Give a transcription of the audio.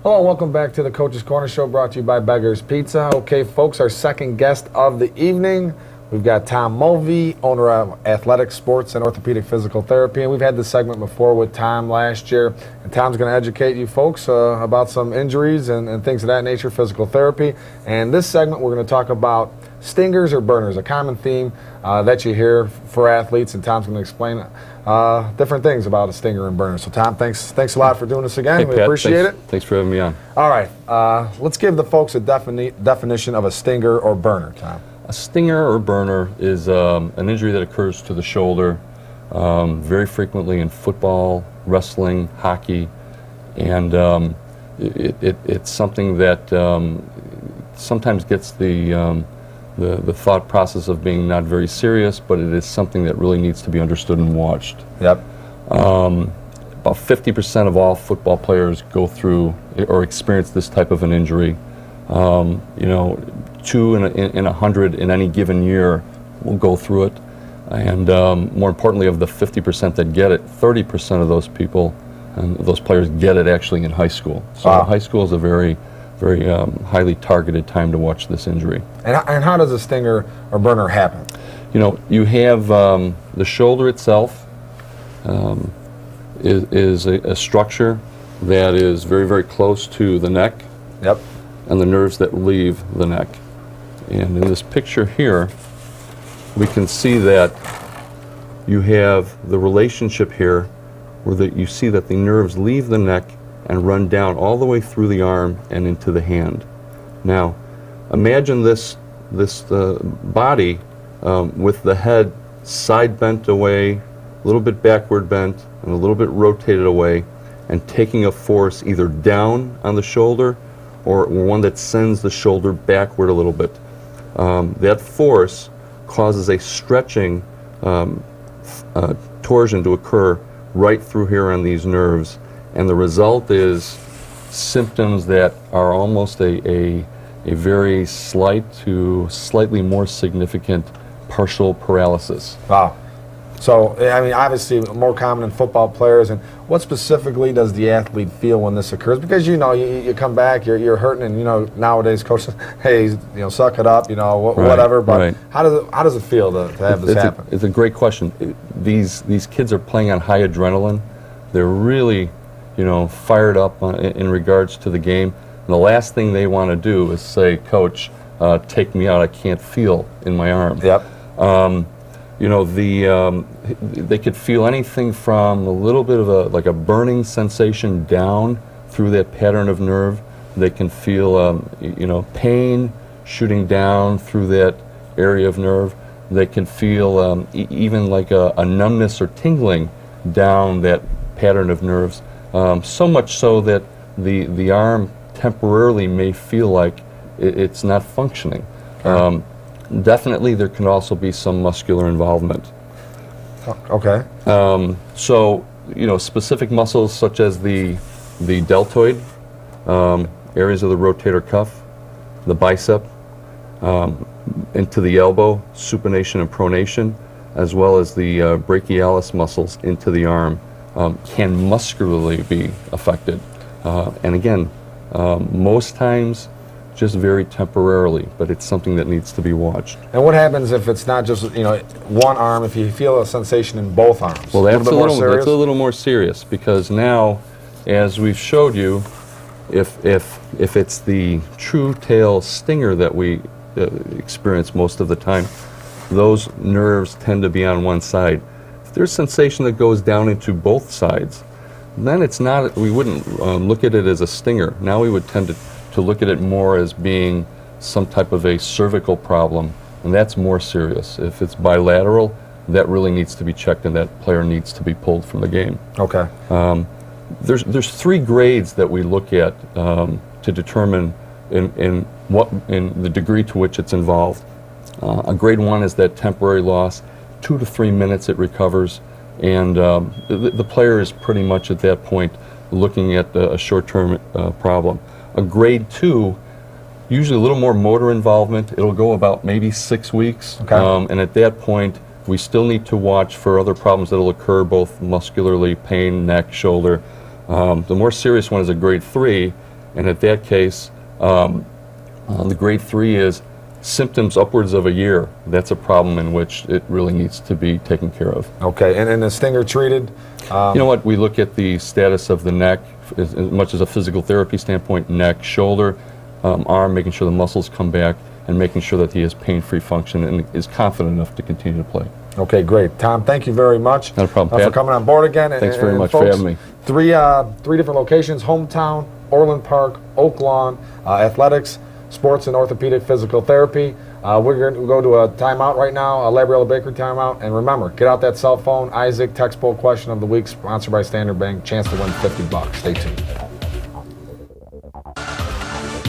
Hello and welcome back to the Coach's Corner Show, brought to you by Beggar's Pizza. Okay, folks, our second guest of the evening, we've got Tom Mulvey, owner of Athletex Sports and Orthopedic Physical Therapy. And we've had this segment before with Tom last year. And Tom's going to educate you folks about some injuries and things of that nature, physical therapy. And this segment, we're going to talk about stingers or burners, a common theme that you hear for athletes. And Tom's going to explain different things about a stinger and burner. So, Tom, thanks a lot for doing this again. Hey, we Pat, appreciate it. Thanks for having me on. All right, let's give the folks a definition of a stinger or burner, Tom. A stinger or burner is an injury that occurs to the shoulder very frequently in football, wrestling, hockey, and it's something that sometimes gets the thought process of being not very serious, but it is something that really needs to be understood and watched. Yep. About 50% of all football players go through or experience this type of an injury. You know, 2 in 100 in any given year will go through it. And more importantly, of the 50% that get it, 30% of those people and those players get it actually in high school. So high school is a very highly targeted time to watch this injury. And how does a stinger or burner happen? You know, you have the shoulder itself is a structure that is very close to the neck. Yep. And the nerves that leave the neck. And in this picture here, we can see that you have the relationship here where you see that the nerves leave the neck and run down all the way through the arm and into the hand. Now, imagine this body with the head side bent away, a little bit backward bent, and a little bit rotated away, and taking a force either down on the shoulder or one that sends the shoulder backward a little bit. That force causes a stretching torsion to occur right through here on these nerves, and the result is symptoms that are almost a very slight to slightly more significant partial paralysis. Wow. So, I mean, obviously more common in football players. And what specifically does the athlete feel when this occurs? Because, you know, you come back, you're hurting, and, you know, nowadays coaches, hey, you know, suck it up, you know, whatever. But how does it feel to have this happen? It's a great question. These kids are playing on high adrenaline. They're really, you know, fired up in regards to the game. And the last thing they want to do is say, Coach, take me out. I can't feel in my arm. Yep. You know, they could feel anything from a little bit of a burning sensation down through that pattern of nerve. They can feel, you know, pain shooting down through that area of nerve. They can feel even like a numbness or tingling down that pattern of nerves. So much so that the arm temporarily may feel like it's not functioning. Definitely, there can also be some muscular involvement. Okay. So, you know, specific muscles such as the deltoid, areas of the rotator cuff, the bicep, into the elbow, supination and pronation, as well as the brachialis muscles into the arm, can muscularly be affected. And again, most times, just very temporarily, but it's something that needs to be watched. And what happens if it's not just, you know, one arm, if you feel a sensation in both arms? Well, that's a little more serious, because now, as we've showed you, if it's the true tail stinger that we experience most of the time, those nerves tend to be on one side. If there's sensation that goes down into both sides, then it's not, we wouldn't look at it as a stinger. Now we would tend to look at it more as being some type of a cervical problem, and that's more serious. If it's bilateral, that really needs to be checked, and that player needs to be pulled from the game. Okay. There's 3 grades that we look at to determine in the degree to which it's involved. A grade 1 is that temporary loss. 2 to 3 minutes it recovers, and the player is pretty much at that point looking at a short-term problem. A grade 2, usually a little more motor involvement. It'll go about maybe 6 weeks. Okay. And at that point, we still need to watch for other problems that will occur both muscularly, pain, neck, shoulder. The more serious one is a grade 3, And at that case, the grade 3 is symptoms upwards of a year. That's a problem in which it really needs to be taken care of. Okay, and the stinger treated? You know what? We look at the status of the neck as much as a physical therapy standpoint, neck, shoulder, arm, making sure the muscles come back, and making sure that he has pain-free function and is confident enough to continue to play. Okay, great. Tom, thank you very much. Not a problem, for Pat. coming on board again. Thanks very much folks, for having me. Three different locations: Hometown, Orland Park, Oak Lawn, Athletics, Sports and Orthopedic Physical Therapy. We're going to go to a timeout right now, a Labriella Bakery timeout. And remember, get out that cell phone. Isaac, textbook question of the week, sponsored by Standard Bank. Chance to win $50. Stay tuned.